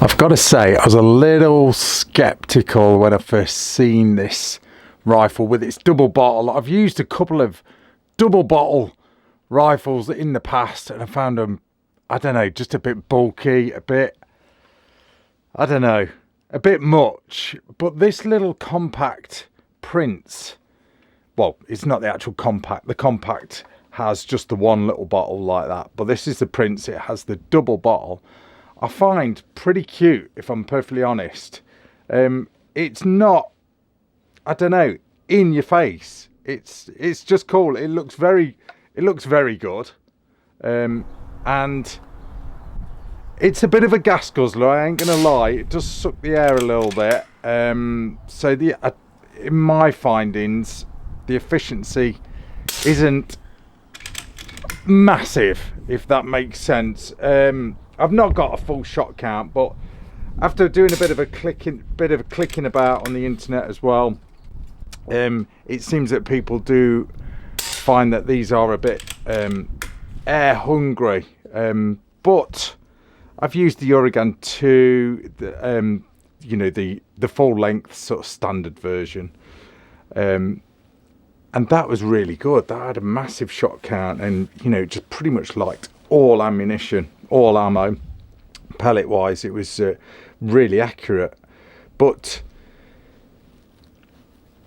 I've got to say, I was a little skeptical when I first seen this rifle with its double bottle. I've used a couple of double bottle rifles in the past and I found them, I don't know, just a bit bulky, a bit much. But this little compact Prince, well, it's not the actual compact. The compact has just the one little bottle like that. But this is the Prince. It has the double bottle. I find pretty cute, if I'm perfectly honest. It's not, I don't know, in your face. It's just cool. It looks very good. And it's a bit of a gas guzzler, I ain't gonna lie. It does suck the air a little bit. So in my findings, the efficiency isn't massive, if that makes sense. I've not got a full shot count, but after doing a bit of clicking about on the internet as well, it seems that people do find that these are a bit air hungry. But I've used the Uragan 2, the full length sort of standard version, and that was really good. That had a massive shot count, and just pretty much liked all ammunition, all ammo, pellet wise. It was really accurate. But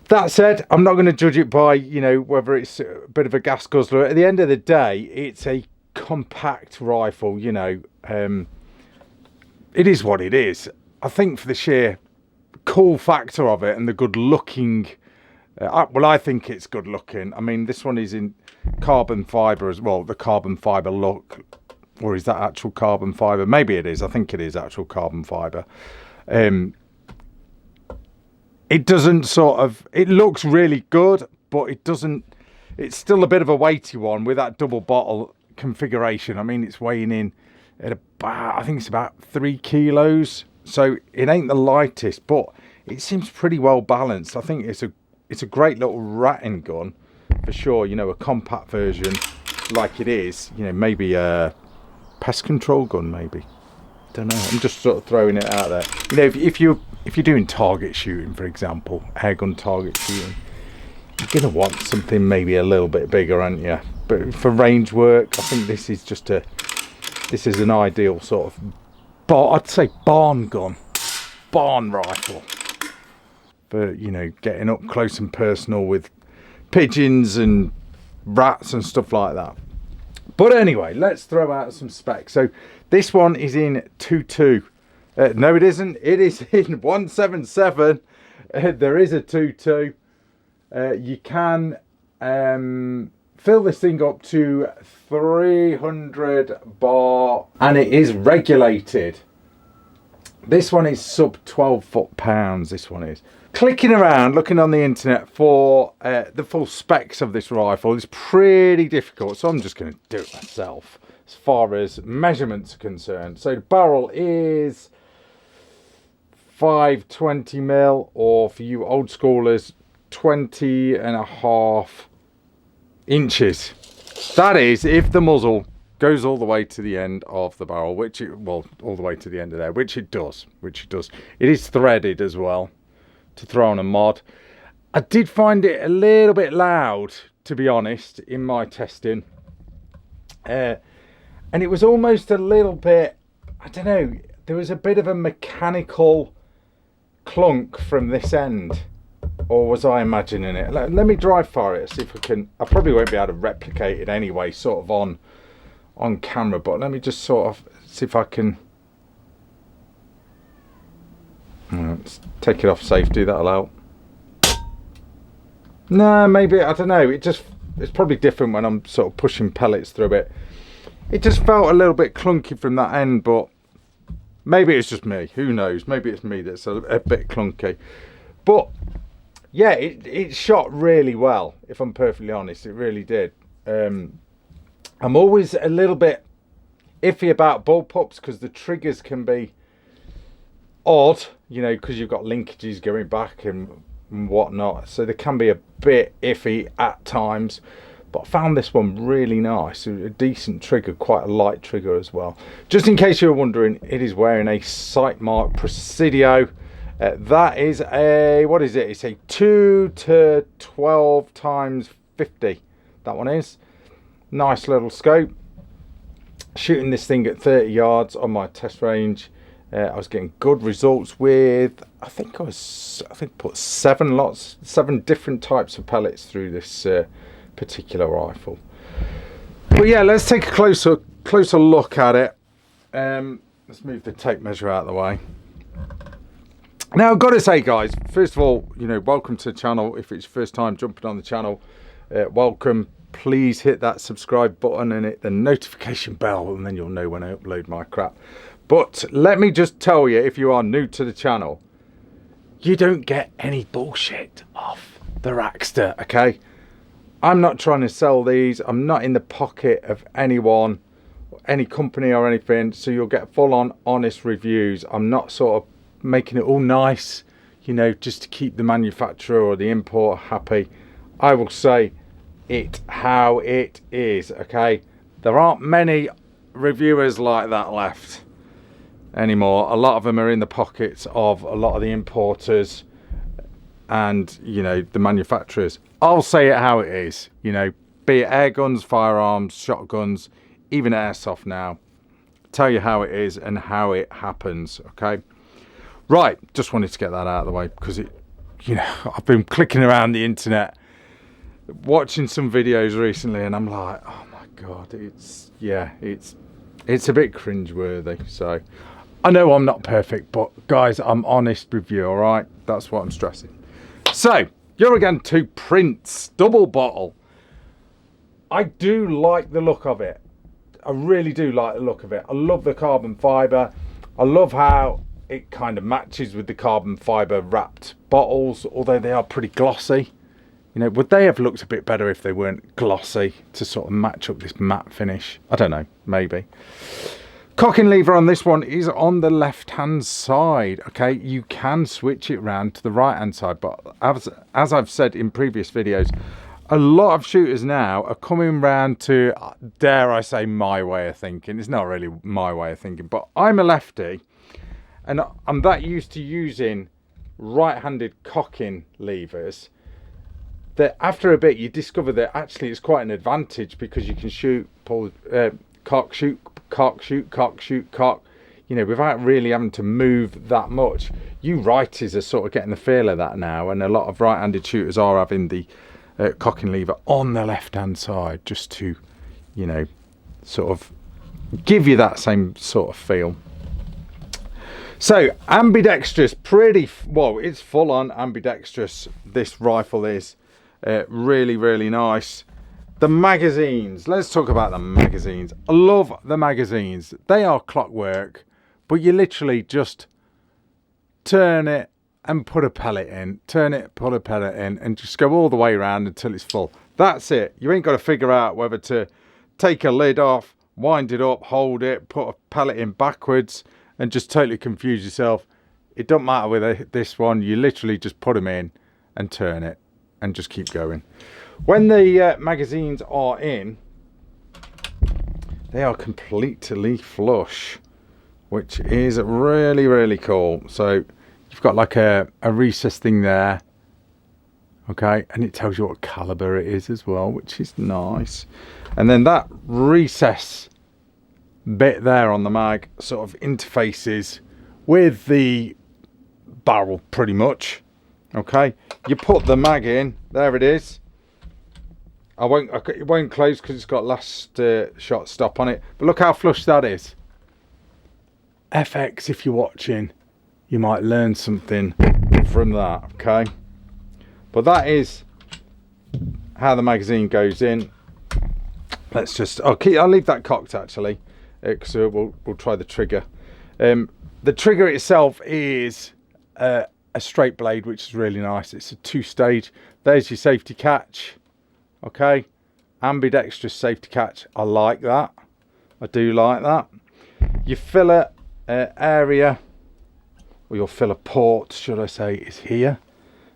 that said, I'm not going to judge it by whether it's a bit of a gas guzzler. At the end of the day, it's a compact rifle. It is what it is. I think for the sheer cool factor of it and the good looking, I think it's good looking. I mean, this one is in carbon fibre as well, the carbon fibre look. Or is that actual carbon fibre? Maybe it is. I think it is actual carbon fibre. It doesn't it looks really good, but it's still a bit of a weighty one with that double bottle configuration. I mean, it's weighing in at about, I think it's about 3 kilos. So it ain't the lightest, but it seems pretty well balanced. I think it's a great little ratting gun for sure. A compact version like it is, maybe a pest control gun, maybe. Don't know. I'm just sort of throwing it out there. If you're doing target shooting, for example, airgun target shooting, you're gonna want something maybe a little bit bigger, aren't you? But for range work, I think this is an ideal sort of I'd say barn gun, barn rifle for getting up close and personal with pigeons and rats and stuff like that. But anyway, let's throw out some specs. So this one is in 2.2. No, it isn't. It is in 177. There is a 2.2. You can fill this thing up to 300 bar, and it is regulated. This one is sub 12 foot-pounds. This one is. Clicking around, looking on the internet for the full specs of this rifle is pretty difficult, so I'm just going to do it myself as far as measurements are concerned. So the barrel is 520mm, or for you old schoolers, 20.5 inches. That is if the muzzle goes all the way to the end of the barrel, all the way to the end of there, which it does. It is threaded as well, to throw on a mod. I did find it a little bit loud, to be honest, in my testing, and it was almost a little bit, I don't know, there was a bit of a mechanical clunk from this end, or was I imagining it? Let me dry fire it, see if I can. I probably won't be able to replicate it anyway, sort of on camera, but let me just sort of see if I can. Let's take it off safety, that'll help. No, maybe, I don't know, it's probably different when I'm sort of pushing pellets through it. It just felt a little bit clunky from that end, but maybe it's just me, who knows, maybe it's me that's a bit clunky. But yeah, it shot really well, if I'm perfectly honest, it really did. I'm always a little bit iffy about bullpups because the triggers can be odd, because you've got linkages going back and whatnot, so they can be a bit iffy at times. but I found this one really nice, a decent trigger, quite a light trigger as well. Just in case you were wondering, it is wearing a Sightmark Presidio. That is a, what is it? It's a 2 to 12 times 50. That one is. Nice little scope. Shooting this thing at 30 yards on my test range. I was getting good results with, I think put 7 different types of pellets through this particular rifle. But yeah, let's take a closer look at it. Let's move the tape measure out of the way. Now, I've got to say, guys, first of all, you know, welcome to the channel. If it's your first time jumping on the channel, welcome. Please hit that subscribe button and hit the notification bell, and then you'll know when I upload my crap. But let me just tell you, if you are new to the channel, you don't get any bullshit off the Rackster, okay? I'm not trying to sell these. I'm not in the pocket of anyone, any company or anything, so you'll get full-on honest reviews. I'm not sort of making it all nice, you know, just to keep the manufacturer or the importer happy. I will say it how it is, okay? There aren't many reviewers like that left anymore. A lot of them are in the pockets of a lot of the importers and, you know, the manufacturers. I'll say it how it is, you know, be it air guns, firearms, shotguns, even airsoft now. Tell you how it is and how it happens, okay? Right, just wanted to get that out of the way because it, you know, I've been clicking around the internet, watching some videos recently, and I'm like, oh my god, it's a bit cringeworthy. So I know I'm not perfect, but guys, I'm honest with you, all right? That's what I'm stressing. So Uragan Prince double bottle. I do like the look of it. I really do like the look of it. I love the carbon fibre. I love how it kind of matches with the carbon fibre wrapped bottles, although they are pretty glossy. You know, would they have looked a bit better if they weren't glossy to sort of match up this matte finish? I don't know, maybe. Cocking lever on this one is on the left hand side, okay? You can switch it round to the right hand side, but as I've said in previous videos, a lot of shooters now are coming round to, dare I say, my way of thinking. It's not really my way of thinking, but I'm a lefty, and I'm that used to using right-handed cocking levers that after a bit you discover that actually it's quite an advantage, because you can shoot, pull, cock, shoot, cock, shoot, cock, shoot, cock, you know, without really having to move that much. You righties are sort of getting the feel of that now, and a lot of right-handed shooters are having the cocking lever on the left-hand side just to, you know, sort of give you that same sort of feel. So ambidextrous, pretty well, it's full on ambidextrous. This rifle is really, really nice. The magazines, let's talk about the magazines. I love the magazines. They are clockwork, but you literally just turn it and put a pellet in, turn it, put a pellet in, and just go all the way around until it's full. That's it. You ain't got to figure out whether to take a lid off, wind it up, hold it, put a pellet in backwards, and just totally confuse yourself. It don't matter with this one. You literally just put them in and turn it and just keep going. When the magazines are in, they are completely flush, which is really, really cool. So you've got like a recess thing there, okay, and it tells you what caliber it is as well, which is nice. And then that recess bit there on the mag sort of interfaces with the barrel pretty much, okay. You put the mag in, there it is. It won't close because it's got last shot stop on it, but look how flush that is. FX, if you're watching, you might learn something from that, okay. But that is how the magazine goes in. Let's just, I'll leave that cocked actually, because we'll try the trigger. The trigger itself is a straight blade, which is really nice. It's a 2-stage. There's your safety catch, okay. Ambidextrous safety catch. I like that. I do like that. Your filler area, or your filler port, should I say, is here,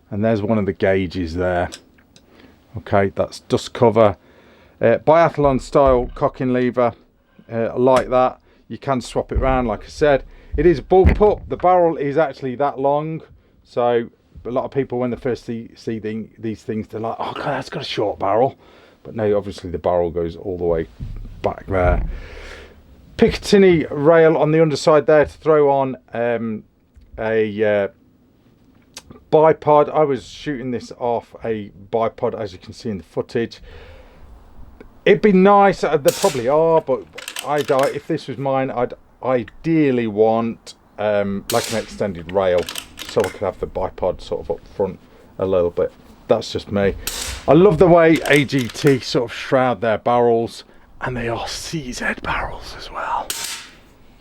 and there's one of the gauges there, okay. That's dust cover. biathlon style cocking lever, like that. You can swap it around, like I said. It is a bullpup. The barrel is actually that long, so a lot of people, when they first see these things, they're like, oh god, that's got a short barrel. But no, obviously the barrel goes all the way back there. Picatinny rail on the underside there to throw on a bipod. I was shooting this off a bipod, as you can see in the footage. It'd be nice, they probably are, but if this was mine, I'd ideally want like an extended rail, so I could have the bipod sort of up front a little bit. That's just me. I love the way AGT sort of shroud their barrels, and they are CZ barrels as well.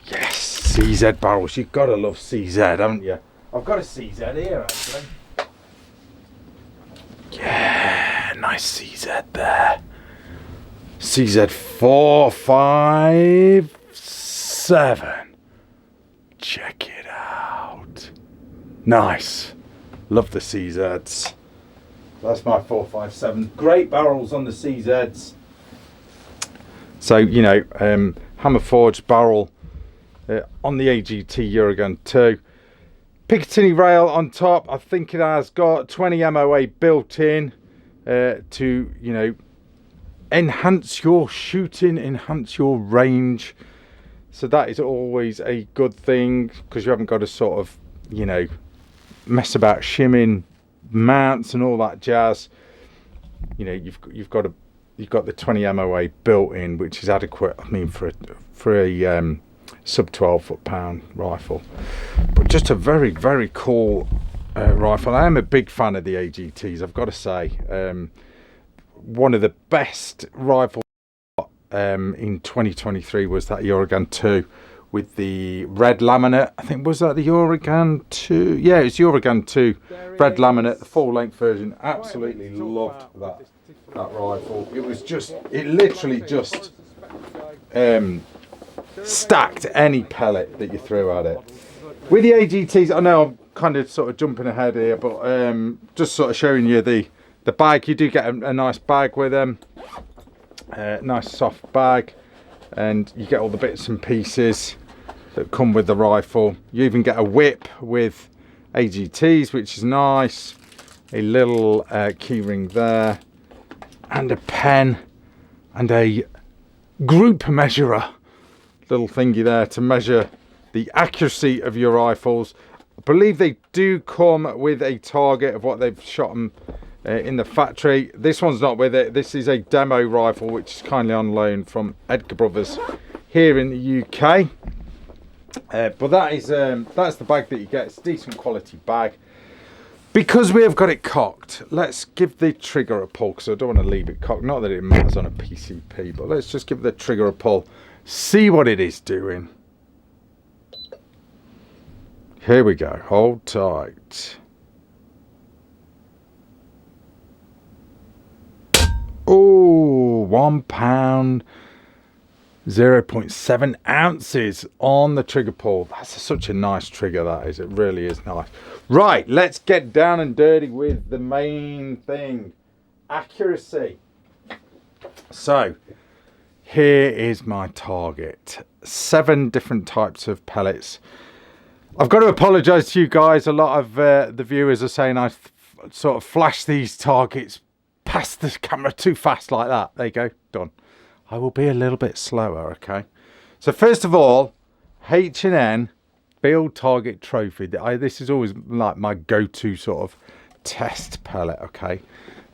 Yes, CZ barrels. You've got to love CZ, haven't you? I've got a CZ here, actually. Yeah, nice CZ there. CZ 457. Check it out. Nice. Love the CZs. That's my 457. Great barrels on the CZs. So, you know, hammer forged barrel on the AGT Uragan 2. Picatinny rail on top. I think it has got 20 MOA built in to, you know, enhance your shooting, enhance your range. So that is always a good thing, because you haven't got to sort of, you know, mess about shimming mounts and all that jazz. You know, you've got the 20 MOA built in, which is adequate, I mean, for a sub 12 foot-pound rifle. But just a very, very cool rifle. I am a big fan of the AGTs, I've got to say. One of the best rifles in 2023 was that Uragan 2 with the red laminate. I think, was that the Uragan 2? Yeah, it's Uragan 2 red laminate, the full length version. Absolutely loved that rifle. It was just, it literally just stacked any pellet that you threw at it. With the AGTs, I know I'm kind of sort of jumping ahead here, but just sort of showing you the bag. You do get a nice bag with them, nice soft bag, and you get all the bits and pieces that come with the rifle. You even get a whip with AGTs, which is nice. A little keyring there, and a pen, and a group measurer, little thingy there to measure the accuracy of your rifles. I believe they do come with a target of what they've shot them in the factory. This one's not with it. This is a demo rifle, which is kindly on loan from Edgar Brothers here in the UK. But that is that's the bag that you get. It's a decent quality bag. Because we have got it cocked, let's give the trigger a pull, because I don't want to leave it cocked. Not that it matters on a PCP, but let's just give the trigger a pull. See what it is doing. Here we go. Hold tight. Oh, 1 pound, 0.7 ounces on the trigger pull. That's such a nice trigger, that is. It really is nice. Right, let's get down and dirty with the main thing, accuracy. So here is my target. 7 different types of pellets. I've got to apologize to you guys. A lot of the viewers are saying I sort of flash these targets past the camera too fast like that. There you go, done. I will be a little bit slower, okay? So first of all, H&N Field Target Trophy. This is always like my go-to sort of test pellet, okay?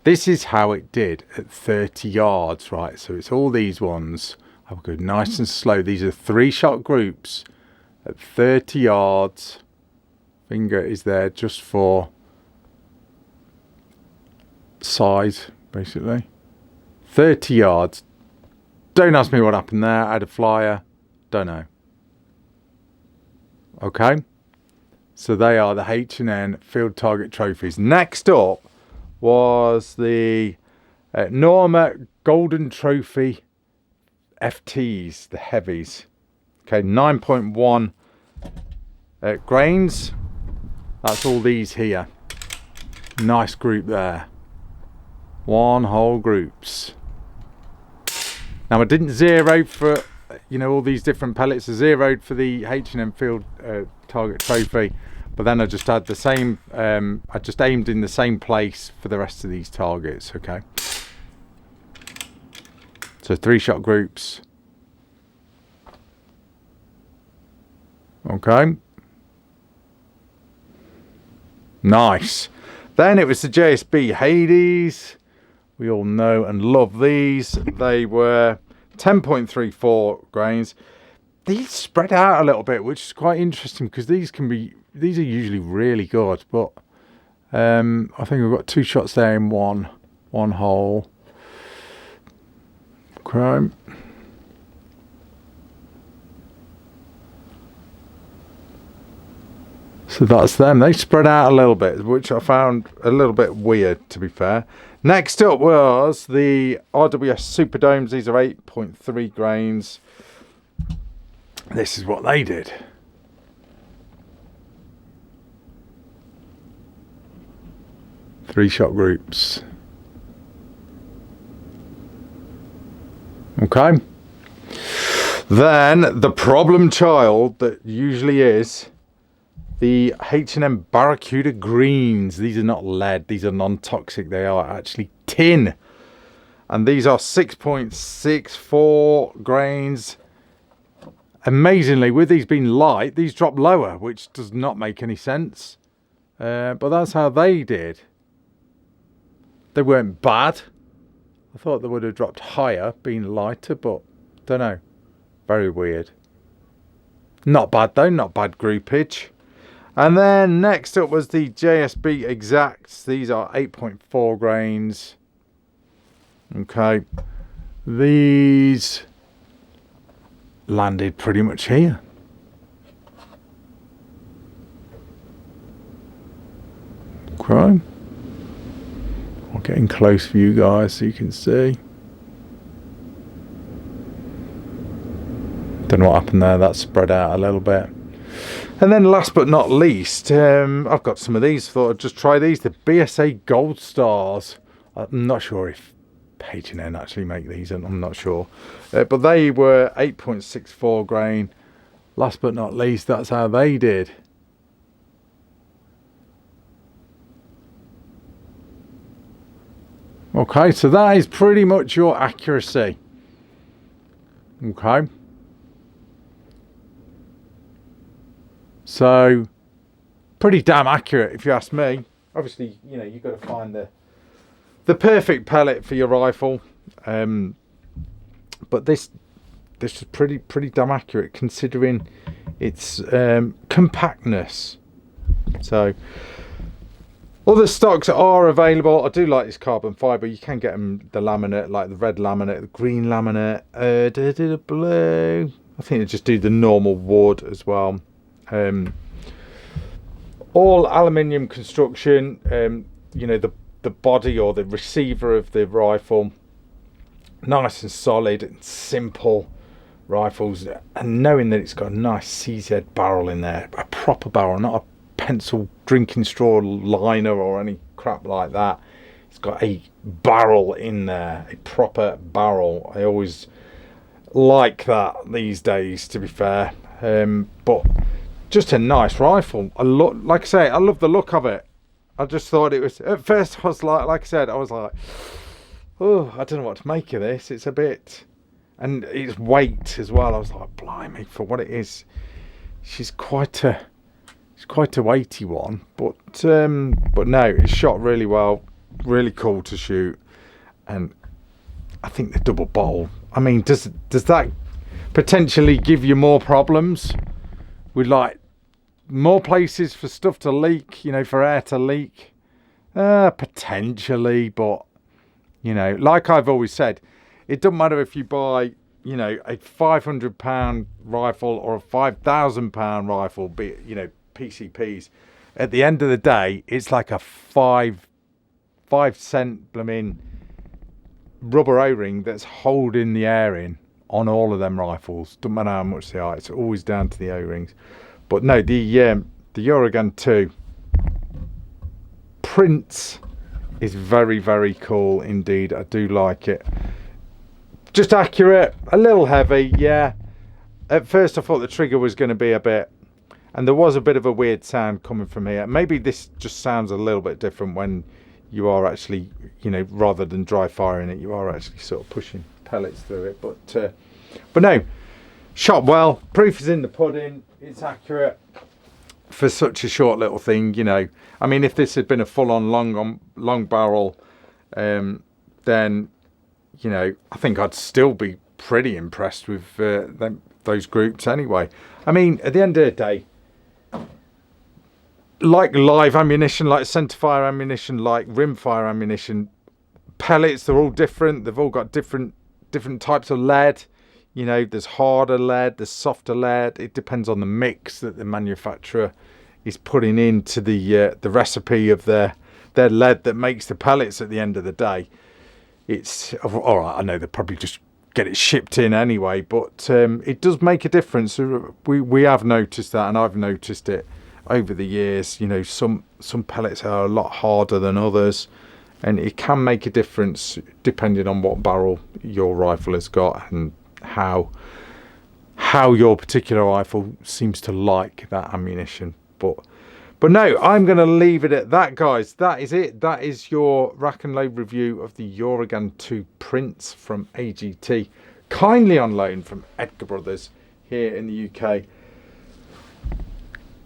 This is how it did at 30 yards, right? So it's all these ones. I will go nice and slow. These are 3-shot groups at 30 yards. Finger is there just for size, basically. 30 yards. Don't ask me what happened there. I had a flyer. Don't know. Okay. So they are the H&N Field Target Trophies. Next up was the Norma Golden Trophy FTs, the heavies. Okay, 9.1 grains. That's all these here. Nice group there. One whole groups. Now I didn't zero for, you know, all these different pellets. I zeroed for the H&M Field Target Trophy, but then I just had the same, I just aimed in the same place for the rest of these targets, okay? So 3-shot groups. Okay. Nice. Then it was the JSB Hades. We all know and love these. They were 10.34 grains. These spread out a little bit, which is quite interesting because these are usually really good, but I think we've got 2 shots there in one hole. Okay. So that's them. They spread out a little bit, which I found a little bit weird, to be fair. Next up was the RWS Superdomes. These are 8.3 grains. This is what they did. Three-shot groups. Okay. Then the problem child that usually is the H&M Barracuda Greens. These are not lead. These are non-toxic. They are actually tin. And these are 6.64 grains. Amazingly, with these being light, these drop lower, which does not make any sense. But that's how they did. They weren't bad. I thought they would have dropped higher, being lighter, but don't know. Very weird. Not bad though, not bad groupage. And then next up was the JSB Exacts. These are 8.4 grains. Okay. These landed pretty much here. Okay. I'm getting close for you guys so you can see. Don't know what happened there. That spread out a little bit. And then last but not least, I've got some of these. Thought I'd just try these. The BSA Gold Stars. I'm not sure if H&N actually make these. I'm not sure. But they were 8.64 grain. Last but not least, that's how they did. Okay, so that is pretty much your accuracy. Okay. So, pretty damn accurate if you ask me. Obviously, you know, you've got to find the perfect pellet for your rifle. But this is pretty damn accurate considering its compactness. So, other stocks are available. I do like this carbon fibre. You can get them the laminate, like the red laminate, the green laminate, the blue. I think they just do the normal wood as well. All aluminium construction. You know, the body or the receiver of the rifle, nice and solid and simple rifles. And knowing that it's got a nice CZ barrel in there, a proper barrel, not a pencil drinking straw liner or any crap like that. It's got a barrel in there, a proper barrel. I always like that these days, to be fair. But just a nice rifle. Like I say, I love the look of it. I just thought it was, at first I was like I said, I was like, oh, I don't know what to make of this. It's a bit, and its weight as well. I was like, blimey, for what it is, she's quite a weighty one. But no, it's shot really well, really cool to shoot, and I think the double bottle. I mean, does that potentially give you more problems with like more places for stuff to leak, you know, for air to leak? Potentially, but you know, like I've always said, it doesn't matter if you buy, you know, a £500 rifle or a £5,000 rifle, be it, you know, PCPs. At the end of the day, it's like a 5 cent blooming rubber O-ring that's holding the air in on all of them rifles. Doesn't matter how much they are, it's always down to the O-rings. But no, the Uragan 2 Prince is very, very cool indeed. I do like it. just accurate, a little heavy, yeah. At first I thought the trigger was going to be a bit, and there was a bit of a weird sound coming from here. Maybe this just sounds a little bit different when you are actually, you know, rather than dry firing it, you are actually sort of pushing pellets through it. But no, shot well, proof is in the pudding, it's accurate for such a short little thing, you know. I mean, if this had been a full-on long barrel, then, you know, I think I'd still be pretty impressed with those groups anyway. I mean, at the end of the day, like live ammunition, like centerfire ammunition, like rimfire ammunition, pellets, they're all different. They've all got different types of lead. You know, there's harder lead, there's softer lead. It depends on the mix that the manufacturer is putting into the recipe of their lead that makes the pellets at the end of the day. It's all right. I know they probably just get it shipped in anyway, but it does make a difference. We have noticed that, and I've noticed it over the years. You know, some pellets are a lot harder than others, and it can make a difference depending on what barrel your rifle has got and how your particular rifle seems to like that ammunition. But no, I'm going to leave it at that, guys. That is it. That is your rack and load review of the Uragan 2 Prince from AGT, kindly on loan from Edgar Brothers here in the UK.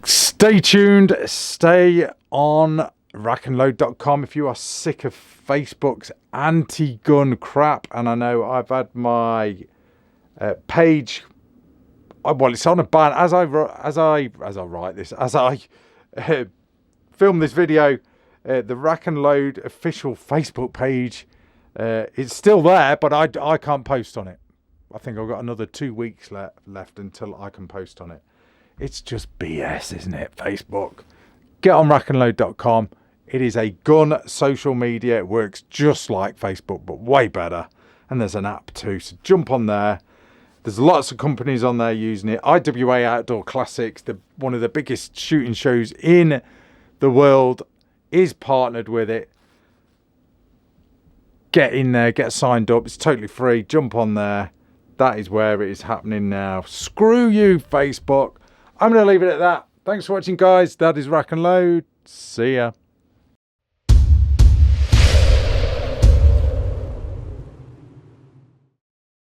Stay tuned. Stay on rackandload.com if you are sick of Facebook's anti-gun crap. And I know I've had my page, well, it's on a ban as I film this video. The Rack and Load official Facebook page is still there, but I can't post on it. I think I've got another 2 weeks left until I can post on it. It's just BS, isn't it? Facebook. Get on rackandload.com. It is a gun social media. It works just like Facebook, but way better. And there's an app too, so jump on there. There's lots of companies on there using it. IWA Outdoor Classics, one of the biggest shooting shows in the world, is partnered with it. Get in there, get signed up. It's totally free. Jump on there. That is where it is happening now. Screw you, Facebook. I'm going to leave it at that. Thanks for watching, guys. That is Rack and Load. See ya.